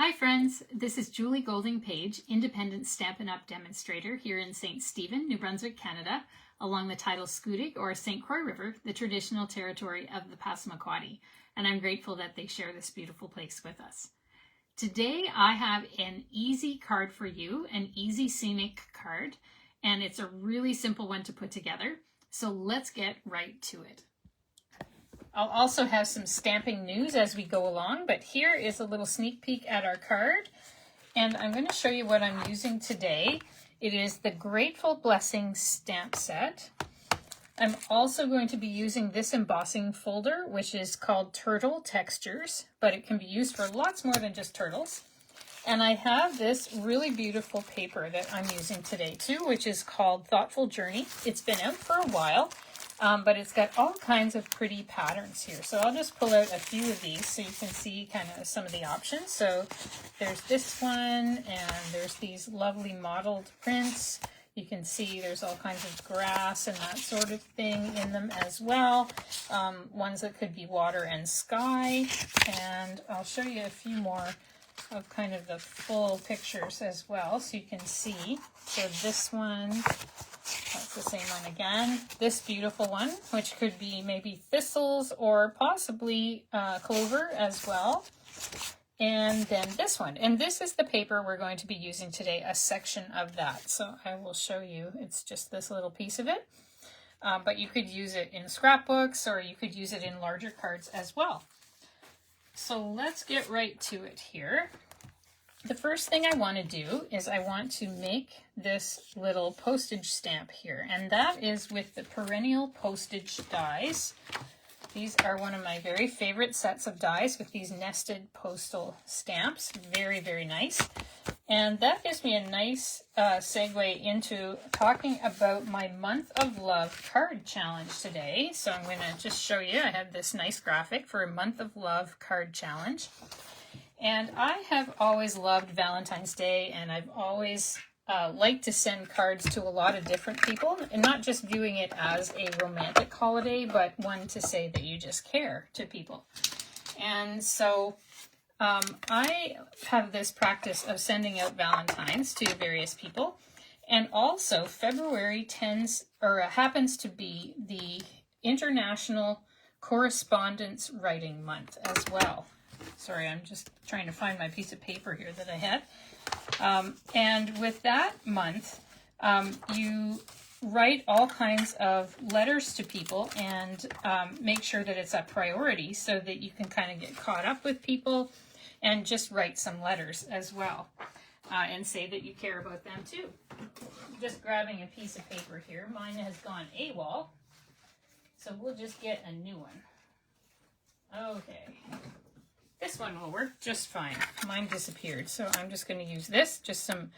Hi friends, this is Julie Golding-Page, independent Stampin' Up! Demonstrator here in St. Stephen, New Brunswick, Canada, along the tidal Scoodic or St. Croix River, the traditional territory of the Passamaquoddy, and I'm grateful that they share this beautiful place with us. Today I have an easy card for you, an easy scenic card, and it's a really simple one to put together, so let's get right to it. I'll also have some stamping news as we go along, but here is a little sneak peek at our card, and I'm going to show you what I'm using today. It is the Grateful Blessing stamp set. I'm also going to be using this embossing folder, which is called Turtle Textures, but it can be used for lots more than just turtles. And I have this really beautiful paper that I'm using today too, which is called Thoughtful Journey. It's been out for a while. But it's got all kinds of pretty patterns here. So I'll just pull out a few of these so you can see kind of some of the options. So there's this one, and there's these lovely modeled prints. You can see there's all kinds of grass and that sort of thing in them as well. Ones that could be water and sky. And I'll show you a few more of kind of the full pictures as well so you can see. So this one, that's the same one again. This beautiful one, which could be maybe thistles or possibly clover as well. And then this one. And this is the paper we're going to be using today, a section of that. So I will show you. It's just this little piece of it. But you could use it in scrapbooks or you could use it in larger cards as well. So let's get right to it here. The first thing I want to do is I want to make this little postage stamp here, and that is with the perennial postage dies. These are one of my very favorite sets of dies with these nested postal stamps. Very, very nice. And that gives me a nice segue into talking about my Month of Love card challenge today. So I'm going to just show you, I have this nice graphic for a Month of Love card challenge. And I have always loved Valentine's Day, and I've always liked to send cards to a lot of different people, and not just viewing it as a romantic holiday, but one to say that you just care to people. And so I have this practice of sending out Valentines to various people, and also February happens to be the International Correspondence Writing Month as well. Sorry, I'm just trying to find my piece of paper here that I had. And with that month, you write all kinds of letters to people and make sure that it's a priority so that you can kind of get caught up with people and just write some letters as well and say that you care about them too. Just grabbing a piece of paper here. Mine has gone AWOL, so we'll just get a new one. Okay. This one will work just fine. Mine disappeared, so I'm just going to use this, just some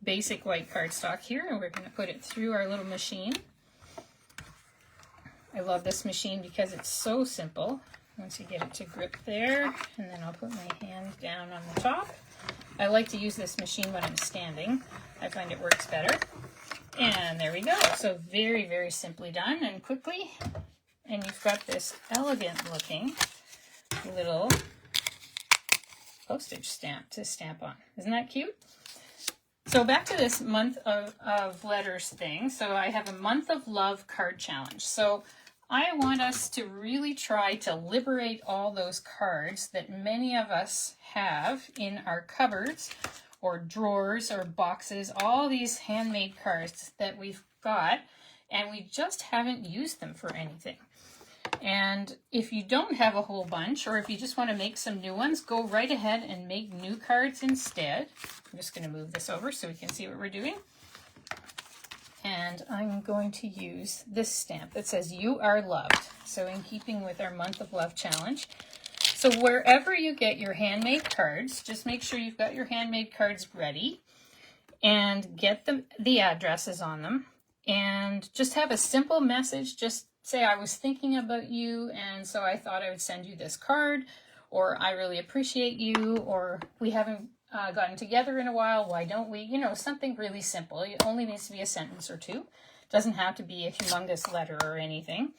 basic white cardstock here, and we're going to put it through our little machine. I love this machine because it's so simple. Once you get it to grip there, and then I'll put my hand down on the top. I like to use this machine when I'm standing. I find it works better. And there we go. So very, very simply done and quickly. And you've got this elegant looking little postage stamp to stamp on. Isn't that cute? So back to this month of letters thing. So I have a Month of Love card challenge. So I want us to really try to liberate all those cards that many of us have in our cupboards or drawers or boxes, all these handmade cards that we've got, and we just haven't used them for anything. And if you don't have a whole bunch, or if you just want to make some new ones, go right ahead and make new cards instead. I'm just going to move this over so we can see what we're doing. And I'm going to use this stamp that says, "You are loved." So in keeping with our Month of Love challenge. So wherever you get your handmade cards, just make sure you've got your handmade cards ready and get the addresses on them. And just have a simple message. Just say, "I was thinking about you, and so I thought I would send you this card," or "I really appreciate you," or "We haven't gotten together in a while, why don't we?" You know, something really simple. It only needs to be a sentence or two. It doesn't have to be a humongous letter or anything.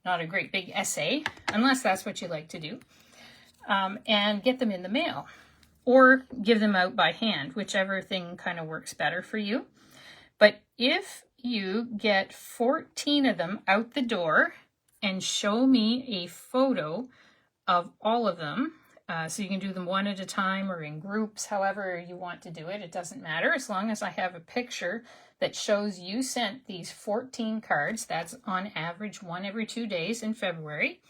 Not a great big essay, unless that's what you like to do. And get them in the mail. or give them out by hand, whichever thing kind of works better for you. But if you get 14 of them out the door and show me a photo of all of them, so you can do them one at a time or in groups, however you want to do it. It doesn't matter as long as I have a picture that shows you sent these 14 cards. That's on average one every 2 days in February.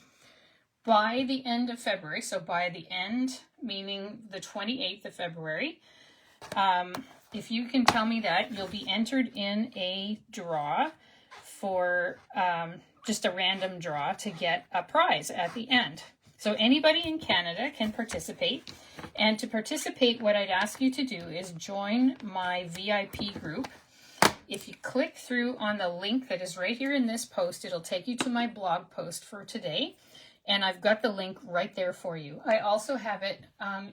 By the end of February, so by the end, meaning the 28th of February, if you can tell me that, you'll be entered in a draw for just a random draw to get a prize at the end. So anybody in Canada can participate. And to participate, what I'd ask you to do is join my VIP group. If you click through on the link that is right here in this post, it'll take you to my blog post for today. And I've got the link right there for you. I also have it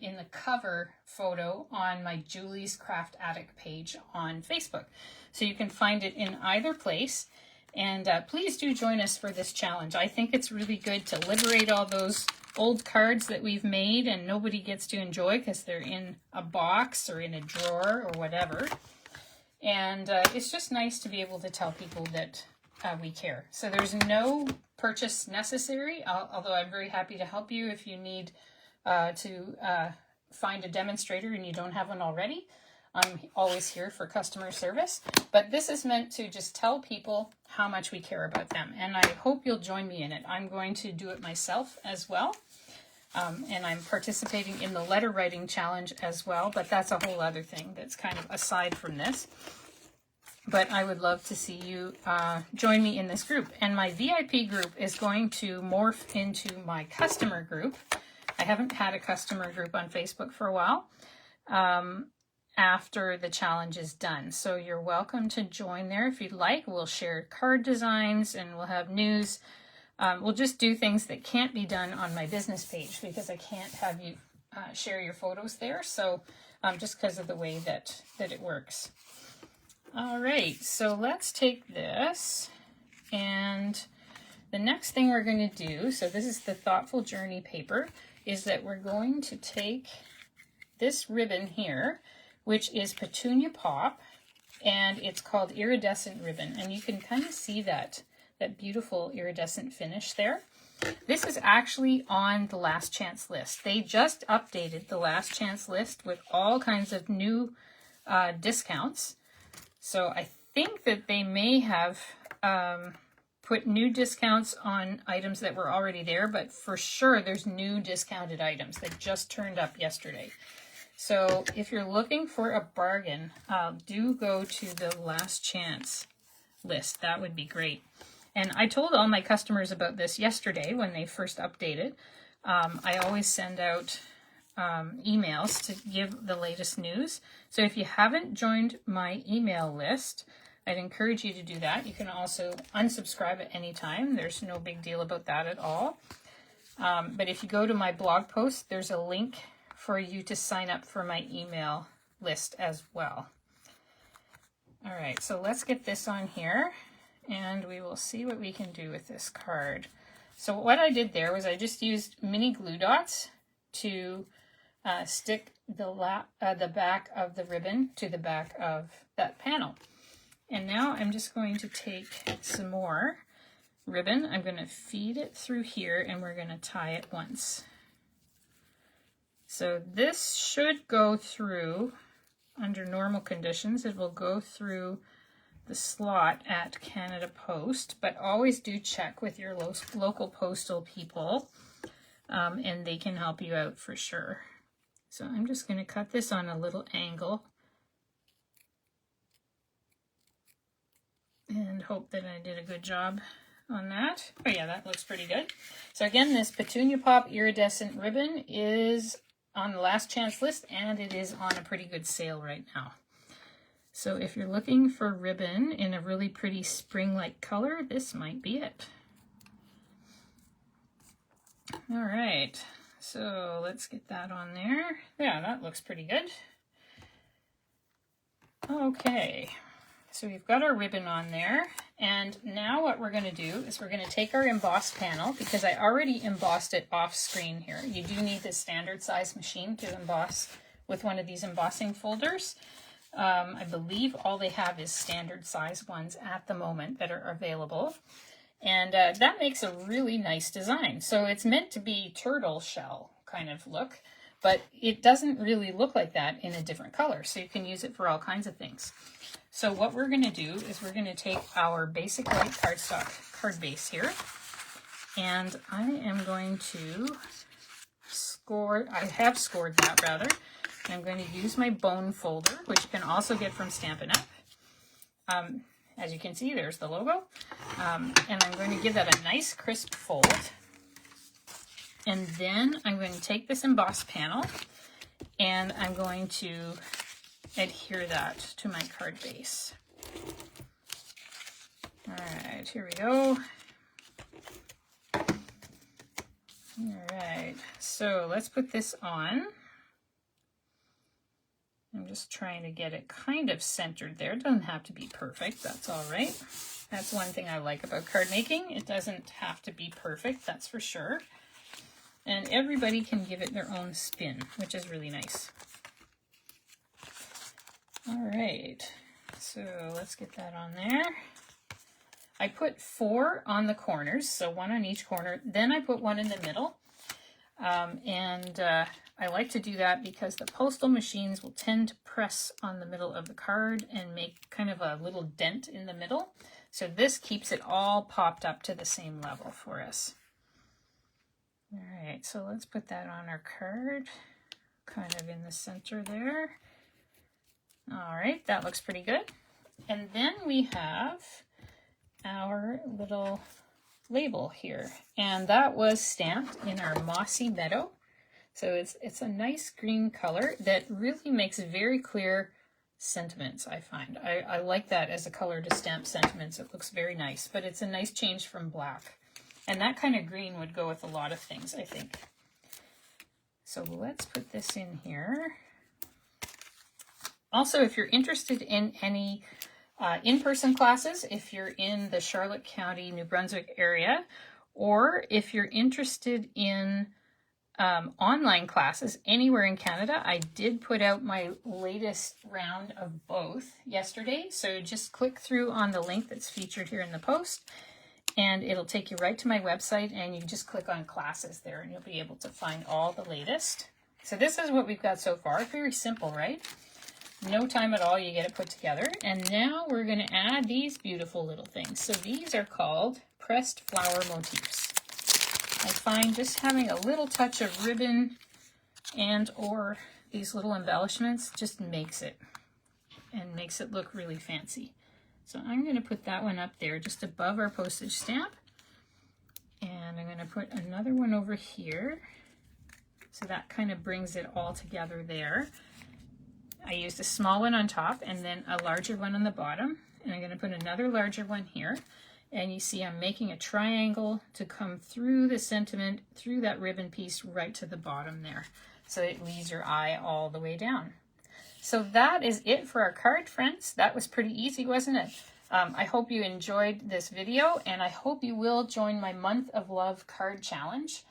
in the cover photo on my Julie's Craft Attic page on Facebook. So you can find it in either place. And please do join us for this challenge. I think it's really good to liberate all those old cards that we've made and nobody gets to enjoy because they're in a box or in a drawer or whatever. And it's just nice to be able to tell people that we care. So there's no purchase necessary, although I'm very happy to help you if you need to find a demonstrator and you don't have one already. I'm always here for customer service, but this is meant to just tell people how much we care about them, and I hope you'll join me in it. I'm going to do it myself as well, and I'm participating in the letter writing challenge as well, but that's a whole other thing that's kind of aside from this. But I would love to see you join me in this group, and my VIP group is going to morph into my customer group. I haven't had a customer group on Facebook for a while. After the challenge is done. So you're welcome to join there if you'd like. We'll share card designs and we'll have news. We'll just do things that can't be done on my business page because I can't have you share your photos there. So just because of the way that it works. All right, so let's take this, and the next thing we're going to do, so this is the Thoughtful Journey paper, is that we're going to take this ribbon here, which is Petunia Pop, and it's called Iridescent Ribbon, and you can kind of see that beautiful iridescent finish there. This is actually on the Last Chance list. They just updated the Last Chance list with all kinds of new discounts. So I think that they may have put new discounts on items that were already there, but for sure there's new discounted items that just turned up yesterday. So if you're looking for a bargain, do go to the Last Chance list. That would be great. And I told all my customers about this yesterday when they first updated. I always send out emails to give the latest news. So if you haven't joined my email list, I'd encourage you to do that. You can also unsubscribe at any time. There's no big deal about that at all. But if you go to my blog post, there's a link for you to sign up for my email list as well. All right, so let's get this on here and we will see what we can do with this card. So what I did there was I just used mini glue dots to stick the back of the ribbon to the back of that panel. And now I'm just going to take some more ribbon. I'm going to feed it through here and we're going to tie it once. So this should go through, under normal conditions, it will go through the slot at Canada Post, but always do check with your local postal people and they can help you out for sure. So I'm just going to cut this on a little angle and hope that I did a good job on that. Oh yeah, that looks pretty good. So again, this Petunia Pop iridescent ribbon is on the Last Chance list and it is on a pretty good sale right now. So if you're looking for ribbon in a really pretty spring-like color, this might be it. All right, so let's get that on there. Yeah, that looks pretty good. Okay, so we've got our ribbon on there. And now what we're going to do is we're going to take our embossed panel, because I already embossed it off screen here. You do need the standard size machine to emboss with one of these embossing folders. I believe all they have is standard size ones at the moment that are available. And that makes a really nice design. So it's meant to be turtle shell kind of look, but it doesn't really look like that in a different color. So you can use it for all kinds of things. So what we're going to do is we're going to take our basic white cardstock card base here, and I am going to I have scored that rather. I'm going to use my bone folder, which you can also get from Stampin' Up. As you can see, there's the logo. And I'm going to give that a nice crisp fold. And then I'm going to take this emboss panel and I'm going to adhere that to my card base. All right, here we go. All right, so let's put this on. I'm just trying to get it kind of centered there. It doesn't have to be perfect, that's all right. That's one thing I like about card making. It doesn't have to be perfect, that's for sure. And everybody can give it their own spin, which is really nice. All right, so let's get that on there. I put 4 on the corners, so 1 on each corner. Then I put 1 in the middle. I like to do that because the postal machines will tend to press on the middle of the card and make kind of a little dent in the middle. So this keeps it all popped up to the same level for us. All right, so let's put that on our card, kind of in the center there. All right, that looks pretty good. And then we have our little label here, and that was stamped in our Mossy Meadow. So it's a nice green color that really makes very clear sentiments, I find. I like that as a color to stamp sentiments. It looks very nice, but it's a nice change from black. And that kind of green would go with a lot of things, I think. So let's put this in here. Also, if you're interested in any in-person classes, if you're in the Charlotte County, New Brunswick area, or if you're interested in online classes anywhere in Canada, I did put out my latest round of both yesterday. So just click through on the link that's featured here in the post, and it'll take you right to my website, and you just click on classes there, and you'll be able to find all the latest. So this is what we've got so far. Very simple, right? No time at all, you get it put together. And now we're going to add these beautiful little things. So these are called pressed flower motifs. I find just having a little touch of ribbon and or these little embellishments just makes it look really fancy. So I'm going to put that one up there just above our postage stamp. And I'm going to put another one over here. So that kind of brings it all together there. I used a small one on top and then a larger one on the bottom. And I'm going to put another larger one here. And you see I'm making a triangle to come through the sentiment, through that ribbon piece right to the bottom there. So it leads your eye all the way down. So that is it for our card, friends. That was pretty easy, wasn't it? I hope you enjoyed this video, and I hope you will join my Month of Love card challenge.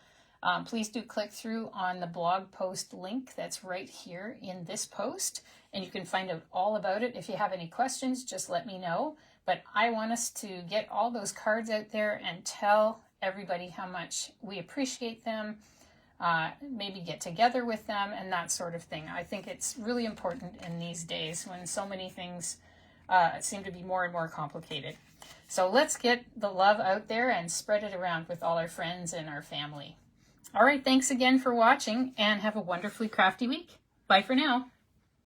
Please do click through on the blog post link that's right here in this post, and you can find out all about it. If you have any questions, just let me know. But I want us to get all those cards out there and tell everybody how much we appreciate them, maybe get together with them and that sort of thing. I think it's really important in these days when so many things seem to be more and more complicated. So let's get the love out there and spread it around with all our friends and our family. All right, thanks again for watching and have a wonderfully crafty week. Bye for now.